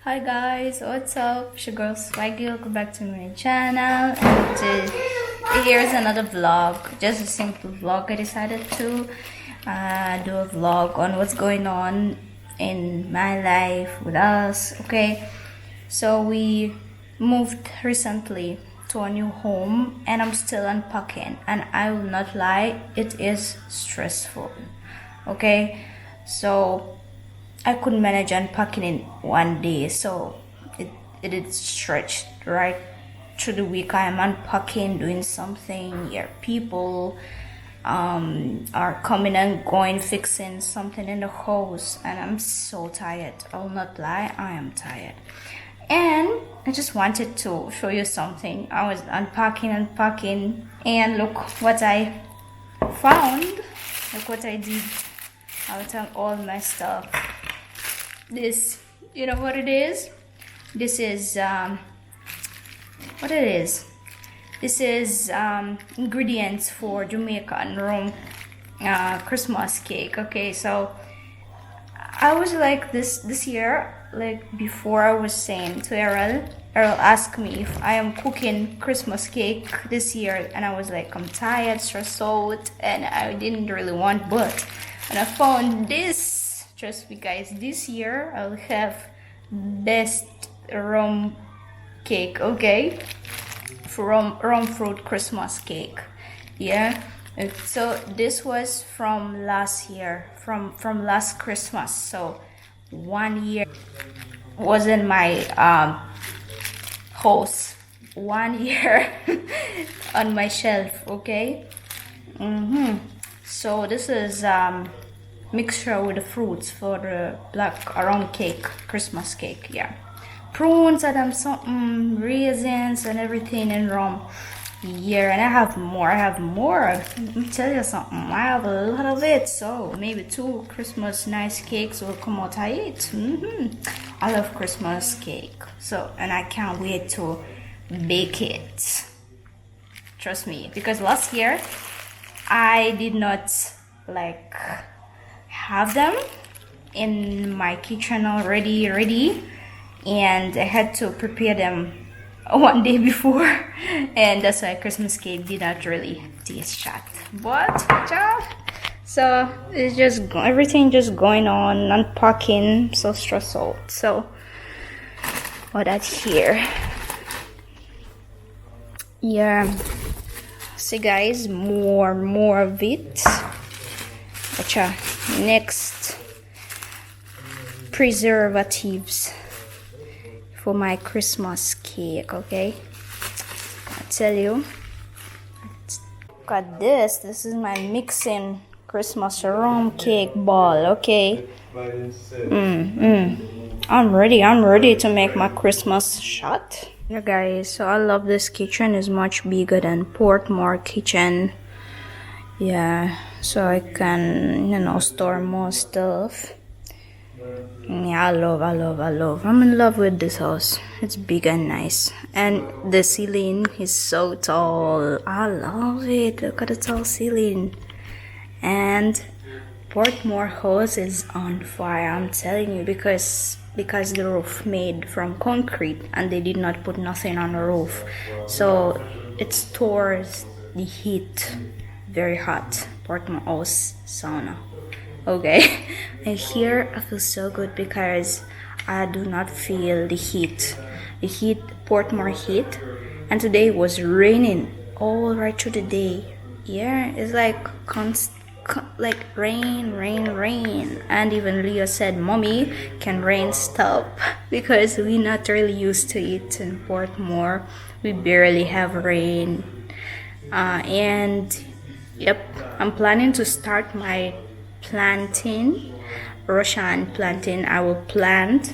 Hi guys, what's up? It's your girl Swaggy. Welcome back to my channel. And here's another vlog, just a simple vlog. I decided to do a vlog on what's going on in my life with us. Okay, so we moved recently to a new home and I'm still unpacking, and I will not lie, it is stressful. Okay, so I couldn't manage unpacking in one day, so it is stretched right through the week. I am unpacking, doing something. Yeah, people are coming and going, fixing something in the house, and I'm so tired. I'll not lie, I am tired. And I just wanted to show you something. I was unpacking, and look what I found. Look what I did out of all my stuff. This, you know what it is? This is what it is. This is ingredients for Jamaican rum Christmas cake. Okay, so I was like this year, like before, I was saying to Errol asked me if I am cooking Christmas cake this year, and I was like, I'm tired, stressed out, and I didn't really want, but and I found this. Trust me guys, this year I'll have best rum cake, okay? Rum fruit Christmas cake. Yeah, so this was from last year, from last Christmas. So 1 year was in my house, 1 year on my shelf, okay? So this is mixture with the fruits for the black rum cake, Christmas cake. Yeah, prunes and some raisins and everything in rum. Yeah, and I have more. Let me tell you something, I have a lot of it, so maybe 2 Christmas nice cakes will come out of it. I love Christmas cake, so, and I can't wait to bake it, trust me, because last year I did not like have them in my kitchen already ready, and I had to prepare them one day before, and that's why Christmas cake did not really taste shot. But so it's just everything just going on, unpacking, so stressed out. So what that's here. Yeah, see guys, more of it. Gotcha. Next, preservatives for my Christmas cake. Okay, I tell you, look at this. This is my mixing Christmas rum cake ball. Okay, I'm ready to make my Christmas shot. Yeah guys, so I love this kitchen. It's much bigger than Portmore kitchen. Yeah, so I can, store more stuff. Yeah, I love. I'm in love with this house. It's big and nice, and the ceiling is so tall. I love it. Look at the tall ceiling. And Portmore house is on fire, I'm telling you, because the roof made from concrete and they did not put nothing on the roof, so it stores the heat. Very hot. Portmore house sauna. Okay, and here I feel so good because I do not feel the heat, Portmore heat. And today it was raining all right through the day. Yeah, it's like like rain. And even Leo said, "Mommy, can rain stop?" Because we're not really used to it in Portmore. We barely have rain, and yep, I'm planning to start my planting, Russian planting. I will plant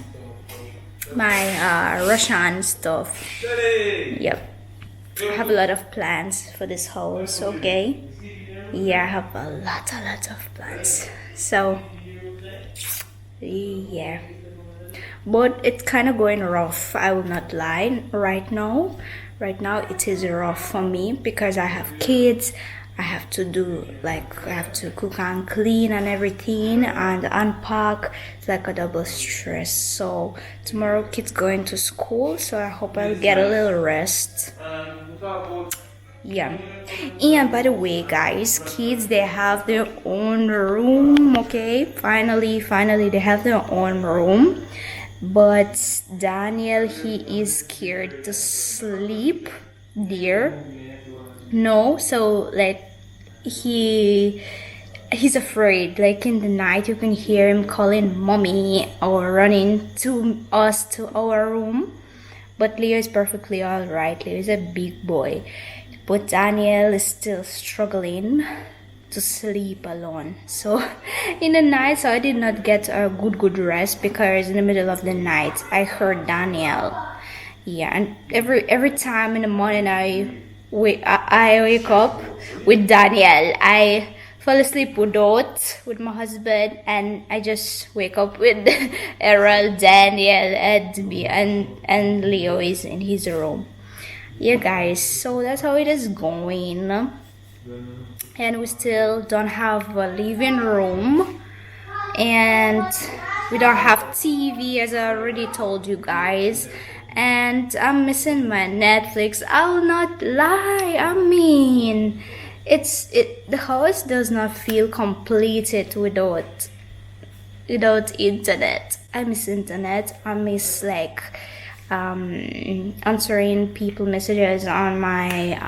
my Russian stuff. Yep, I have a lot of plants for this house. Okay, yeah, I have a lot of plants. So yeah, but it's kind of going rough, I will not lie. Right now it is rough for me because I have kids. I have to do, like, I have to cook and clean and everything and unpack. It's like a double stress. So tomorrow kids going to school, so I hope I'll get a little rest. Yeah. And by the way, guys, kids, they have their own room. Okay, finally they have their own room. But Daniel, he is scared to sleep there. No, so like he's afraid. Like in the night you can hear him calling mommy or running to our room. But Leo is perfectly alright. Leo is a big boy. But Daniel is still struggling to sleep alone. So in the night, so I did not get a good rest because in the middle of the night I heard Daniel. Yeah, and every time in the morning I wake up with Daniel. I fall asleep with my husband, and I just wake up with Errol, Daniel, Edby, and Leo is in his room. Yeah, guys, so that's how it is going. And we still don't have a living room, and we don't have TV, as I already told you guys. And I'm missing my Netflix. I'll not lie. I mean, the house does not feel completed without internet. I miss internet. I miss like answering people messages on my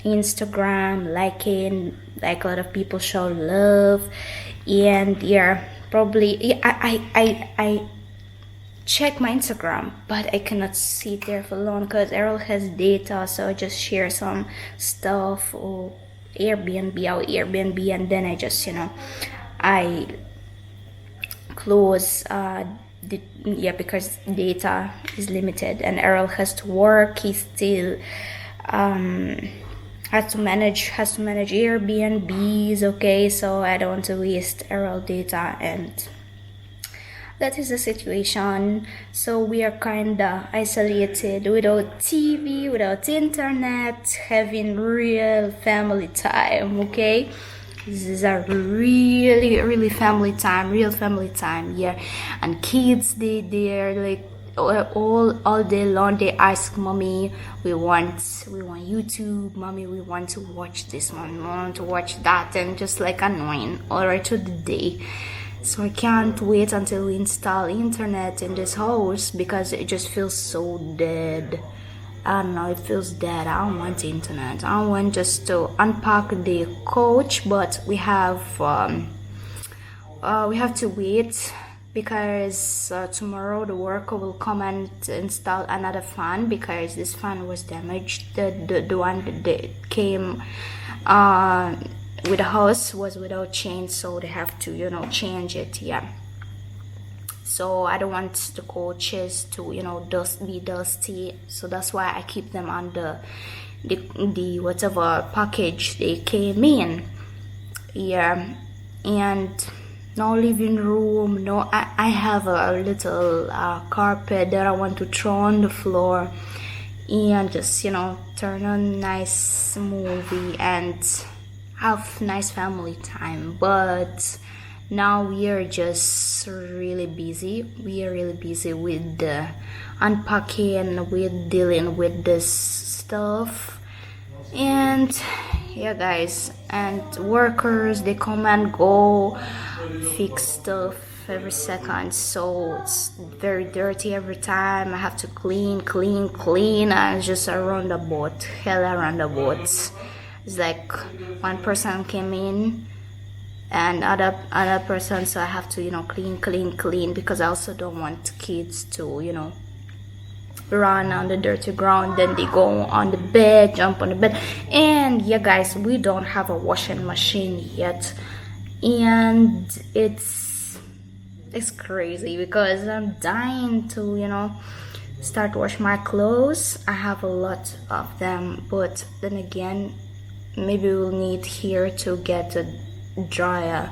Instagram, liking, like a lot of people show love. And yeah, probably I check my Instagram, but I cannot sit there for long because Errol has data, so I just share some stuff or Airbnb, and then I just I close because data is limited, and Errol has to work. He still has to manage Airbnbs. Okay, so I don't want to waste Errol data, and that is the situation. So we are kinda isolated, without TV, without internet, having real family time. Okay, this is a really family time, real family time. Yeah, and kids, they're like all day long they ask mommy, we want YouTube, mommy, we want to watch this, mommy, we want to watch that, and just like annoying all right through the day. So I can't wait until we install internet in this house because it just feels so dead. I don't know, it feels dead. I don't want internet. I want just to unpack the couch, but we have to wait because tomorrow the worker will come and install another fan because this fan was damaged. The one that came with the house was without chain, so they have to change it. Yeah, so I don't want the couches to be dusty, so that's why I keep them on the whatever package they came in. Yeah, and no living room, no. I have a little carpet that I want to throw on the floor and just turn on nice movie and have nice family time. But now we are just really busy. We are really busy with the unpacking, with dealing with this stuff. And yeah, guys, and workers, they come and go, fix stuff every second, so it's very dirty every time. I have to clean, and just around the boat, hell around the boat. It's like one person came in and other person, so I have to clean because I also don't want kids to run on the dirty ground, then they go on the bed, jump on the bed. And yeah, guys, we don't have a washing machine yet, and it's crazy because I'm dying to start wash my clothes. I have a lot of them, but then again, maybe we'll need here to get a dryer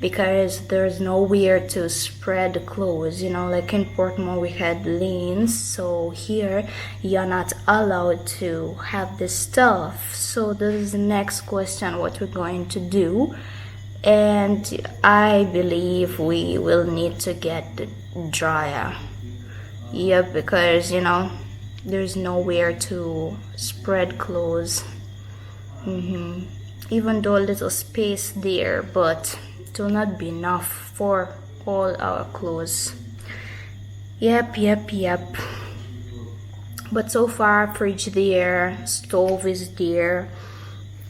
because there's nowhere to spread the clothes. Like in Portmore we had lanes, so here you're not allowed to have this stuff. So this is the next question, what we're going to do. And I believe we will need to get the dryer. Yep, because there's nowhere to spread clothes. Even though a little space there, but it will not be enough for all our clothes. Yep. But so far, fridge there, stove is there,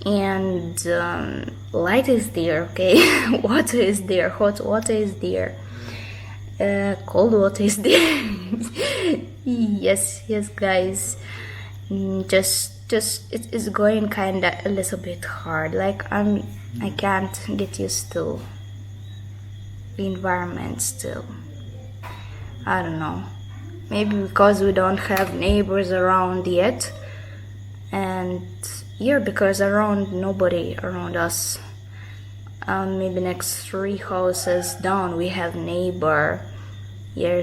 and light is there. Okay, water is there, hot water is there, cold water is there. yes guys. Just it's going kind of a little bit hard. Like I can't get used to the environment still. I don't know, maybe because we don't have neighbors around yet, and because nobody around us. Maybe next 3 houses down we have neighbor.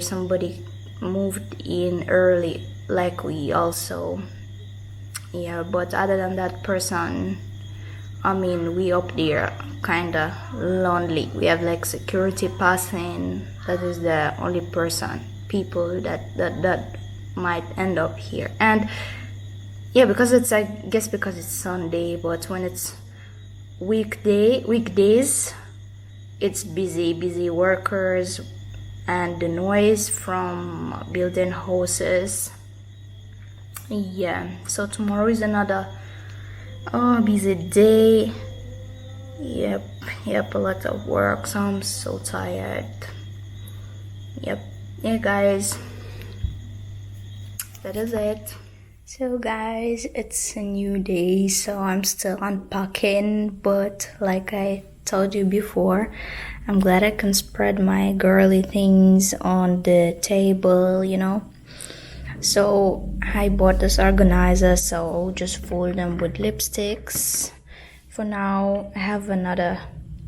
Somebody moved in early, like we also. But other than that person, we up there kinda lonely. We have like security passing. That is the only people that might end up here. And because I guess because it's Sunday, but when it's weekdays, it's busy workers and the noise from building houses. So tomorrow is another busy day. Yep, a lot of work, so I'm so tired. Guys, that is it. So guys, it's a new day, so I'm still unpacking, but like I told you before, I'm glad I can spread my girly things on the table, So I bought this organizer, so I'll just fold them with lipsticks. For now, I have another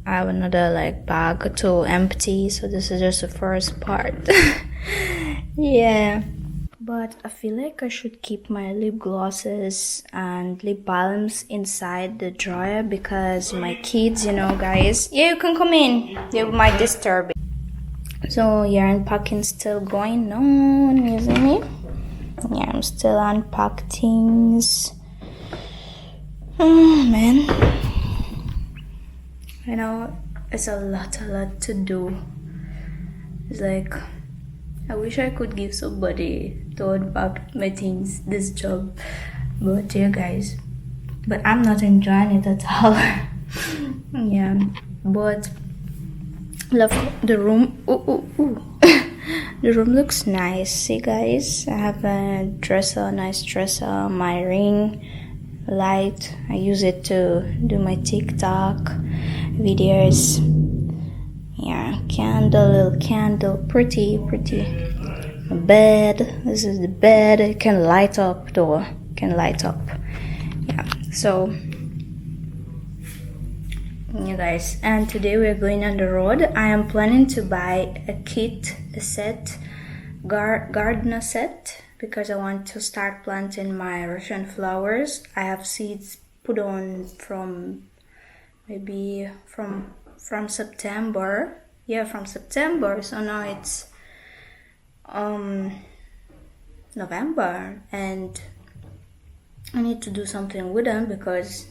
like bag to empty, so this is just the first part. But I feel like I should keep my lip glosses and lip balms inside the dryer because my kids, guys. You can come in. They might disturb it. So unpacking still going on, isn't it? I'm still unpack things. Oh man, it's a lot to do. It's like I wish I could give somebody to unpack my things this job, but guys, but I'm not enjoying it at all. But love the room. Ooh. The room looks nice. See guys, I have a nice dresser, my ring light. I use it to do my TikTok videos. Little candle, pretty. Bed. This is the bed. It can light up though. So guys, and today we're going on the road. I am planning to buy a set, gardener set, because I want to start planting my Russian flowers. I have seeds put on from September. From September. So now it's November, and I need to do something with them because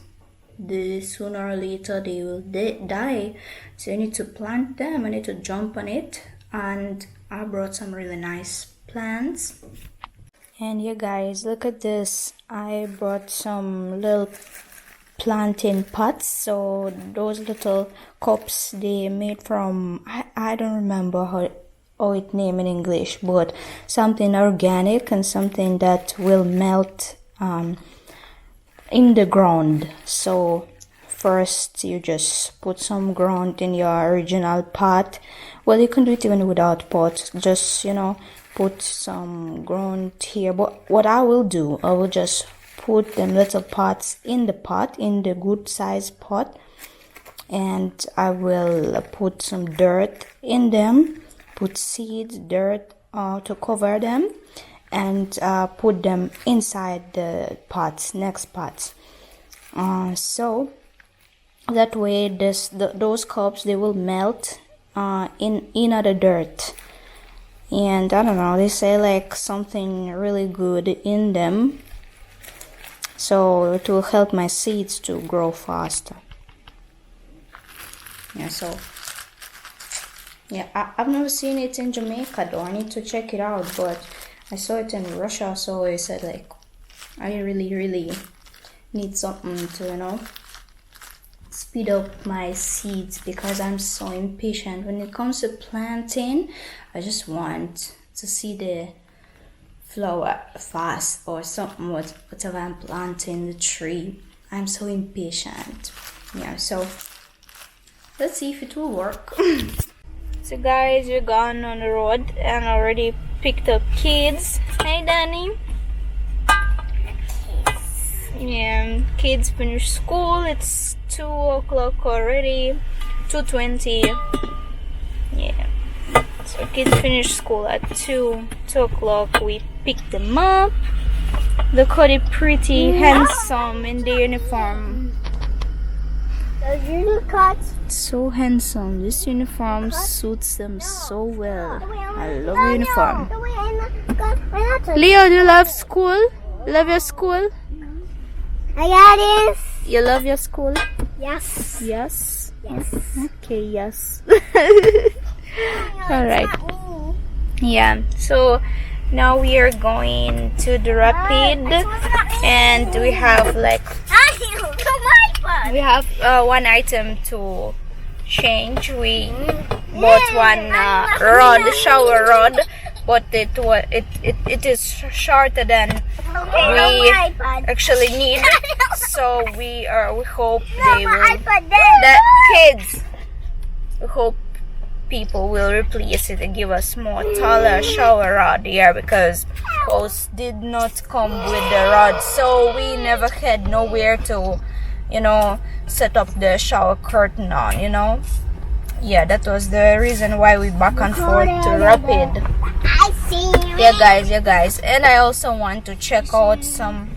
sooner or later they will die. So I need to plant them. I need to jump on it, and I brought some really nice plants. And guys, look at this. I brought some little planting pots. So those little cups, they made from I don't remember how it named in English, but something organic and something that will melt in the ground. So first you just put some ground in your original pot. Well, you can do it even without pot. Just put some ground here. But what I will do, I will just put them little pots in the pot, in the good size pot, and I will put some dirt in them, put seeds, dirt to cover them, and put them inside the pots, next pots. So that way those cups, they will melt in the dirt. And I don't know, they say like something really good in them, so it will help my seeds to grow faster. Yeah, so yeah, I've never seen it in Jamaica though. I need to check it out, but I saw it in Russia, so I said like I really need something to, you know, speed up my seeds, because I'm so impatient when it comes to planting. I just want to see the flower fast or something, whatever I'm planting, the tree. I'm so impatient. Yeah, so let's see if it will work. So guys, we're gone on the road and already picked up kids. Hey Danny. Yeah, kids finished school. It's 2 o'clock already, 2:20. Yeah, so kids finished school at 2 o'clock. We picked them up. Look how they pretty, handsome in the uniform. Those unicorns. So handsome. This uniform suits them so well. I love uniform. Leo, do you love school? Love your school? I got this. You love your school? Yes. Yes. Yes. Okay, yes. All right. Yeah, so now we are going to the rapid, and we have like one item to change. We bought one rod, shower rod, but it is shorter than we actually need. So we hope they will, the kids, we hope people will replace it and give us more taller shower rod here, because house did not come with the rod, so we never had nowhere to, you know, set up the shower curtain on, you know. Yeah, that was the reason why we back and forth to rapid. I see. Yeah guys, and I also want to check out some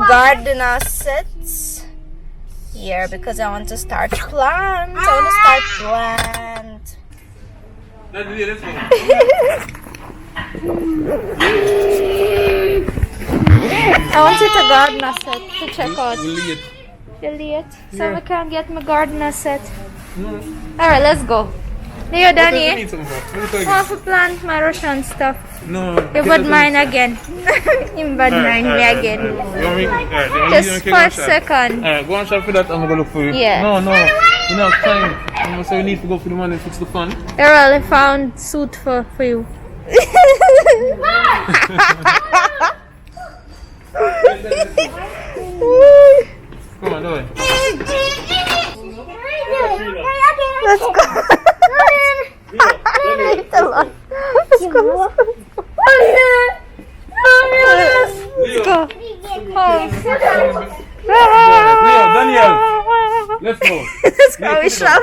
gardener sets here, because I want to start plant. I wanted a gardener set to check out. You're late, so I can't get my gardener set. Alright, let's go. Leo, Danny, I want to plant my Russian stuff. No. You bad mind again. You bad mind me again. Just for a second. Alright, go and shop for that. I'm going to look for you. Yeah. No. We don't have time. So we need to go for the money and fix the fan. Errol, I found suit for you. Come on, do it. Let's go. Let's go. Let's go. Leo, Daniel. Let's go. Let's go. We shop.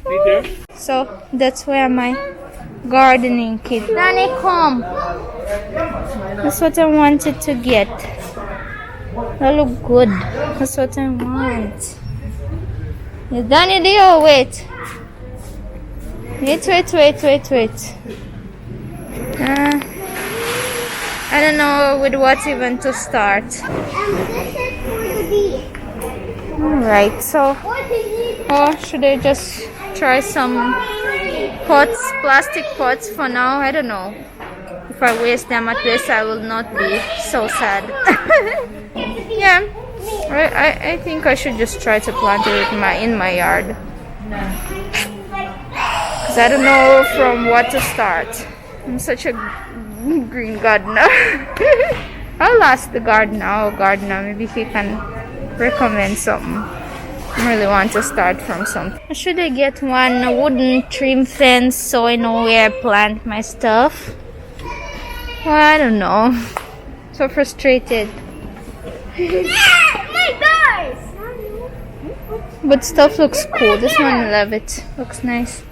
Thank you. So that's where my gardening kit. Danny, come. That's what I wanted to get. That look good. That's what I want. Yeah, Danny, Leo, wait. Wait. I don't know with what even to start. Alright, so or should I just try some pots, plastic pots for now? I don't know. If I waste them at this, I will not be so sad. Yeah, I think I should just try to plant it in my yard. Because I don't know from what to start. I'm such a green gardener. I'll ask the gardener, maybe he can recommend something. I really want to start from something. Should I get one wooden trim fence so I know where I plant my stuff? Well, I don't know. So frustrated. My birds! But stuff looks cool. This one, I love it. Looks nice.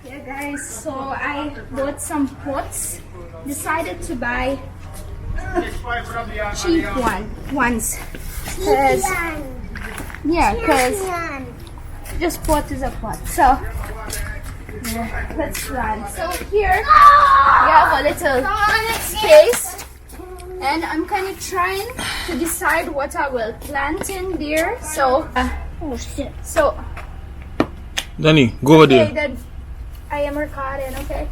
Yeah, guys. So I bought some pots. Decided to buy cheap ones. Cause just pot is a pot. So yeah, let's run. So here we have a little space, and I'm kind of trying to decide what I will plant in there. So so Danny, go over okay, there. then I am recording. Okay.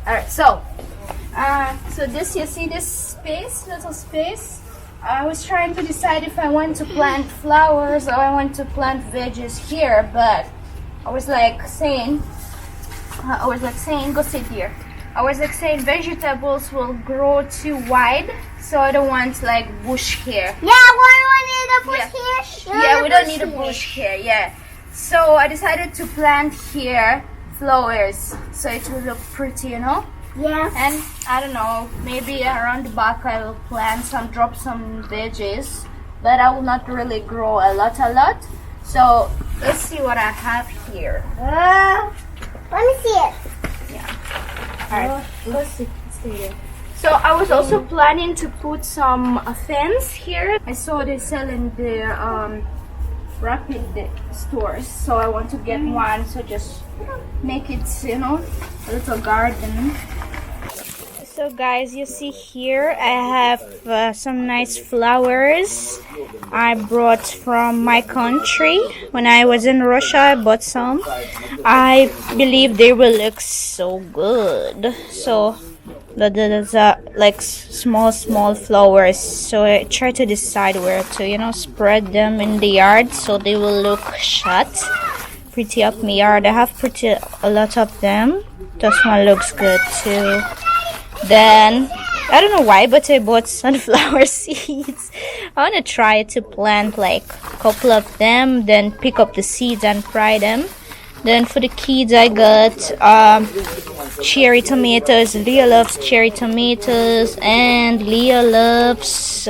Alright, so this, you see this space, little space. I was trying to decide if I want to plant flowers or I want to plant veggies here, but I was like saying, go sit here. I was like saying vegetables will grow too wide, so I don't want like bush here. Yeah, why do I need a bush here? Yeah, we don't need a bush here. Yeah, so I decided to plant here flowers, so it will look pretty, you know. Yeah. And I don't know, maybe around the back I will plant drop some veggies, but I will not really grow a lot. So let's see what I have here. Let me see it. Alright, go stay there. So I was also planning to put some fence here. I saw they sell in the rapid stores, so I want to get one, so just make it, you know, a little garden. So guys, you see here I have some nice flowers I brought from my country. When I was in Russia, I bought some. I believe they will look so good. So there's like small flowers, so I try to decide where to, you know, spread them in the yard so they will look shut pretty up my yard. I have a lot of them. This one looks good too. Then I don't know why, but I bought sunflower seeds. I want to try to plant like a couple of them, then pick up the seeds and fry them. Then for the kids I got cherry tomatoes. Leah loves cherry tomatoes, and Leah loves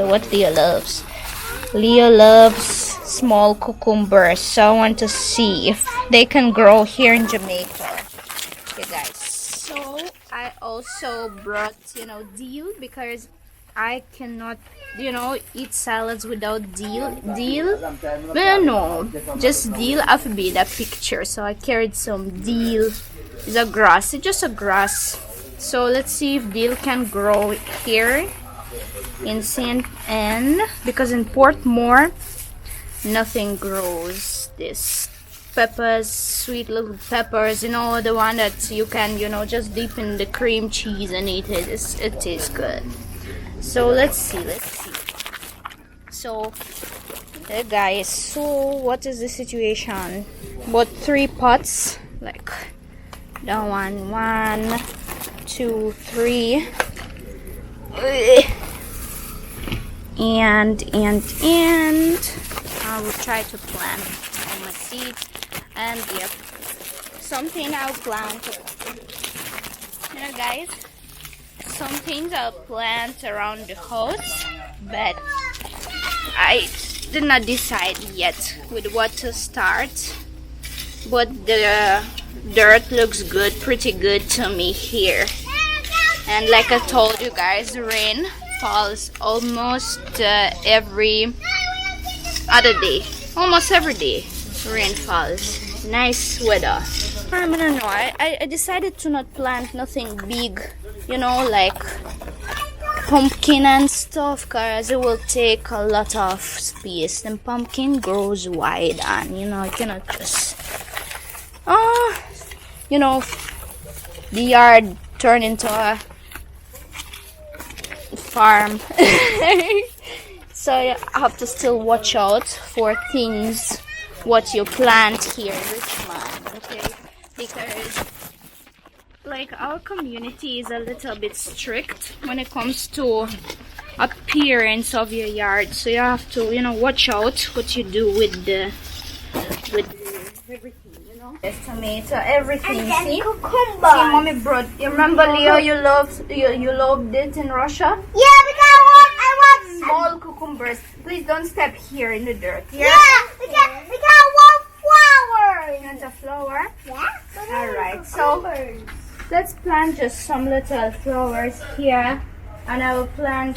Leah loves small cucumbers. So I want to see if they can grow here in Jamaica. Okay guys, so I also brought, you know, dill, because I cannot, you know, eat salads without dill. Well, no, just dill. I have be that picture, so I carried some dill. It's a grass. It's just a grass. So let's see if dill can grow here in St. Anne, because in Portmore nothing grows. This peppers, sweet little peppers, you know, the one that you can, you know, just dip in the cream cheese and eat it. It tastes good. So let's see. So hey guys, so what is the situation? Bought 3 pots, like that one, 2, 3, and I will try to plant all my seeds. And yep, something I'll plant, you know guys, some things I'll plant around the house, but I did not decide yet with what to start. But the dirt looks good, pretty good to me here. And like I told you guys, the rain falls almost every other day. Almost every day rain falls. Nice weather. I don't know, I decided to not plant nothing big, you know, like pumpkin and stuff, because it will take a lot of space. And pumpkin grows wide, and you know, I cannot just you know, the yard turn into a farm. So yeah, I have to still watch out for things what you plant here in Richmond, okay? Because like our community is a little bit strict when it comes to appearance of your yard, so you have to, you know, watch out what you do with everything, you know. There's tomato, everything. And then See, cucumber. see, mommy brought. You remember, Leo? You loved it in Russia. Yeah, because I small cucumbers. Please don't step here in the dirt. Yeah, we got one flower. You want a flower? Yeah. Alright, so let's plant just some little flowers here, and I will plant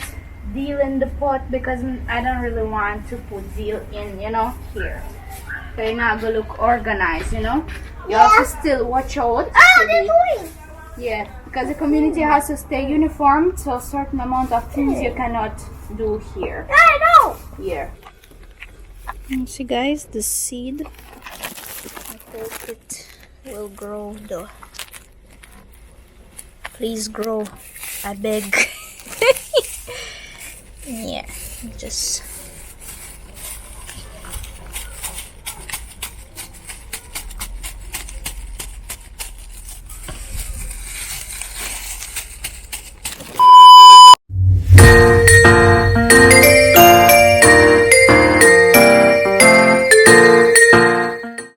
dill in the pot because I don't really want to put dill in, here. So you're not gonna look organized, You have to still watch out. Oh, they're doing. Yeah, because the community has to stay uniform, so a certain amount of things you cannot do here. I know. Here. You see, guys, the seed. I hope it will grow though. Please grow, I beg. Yeah, just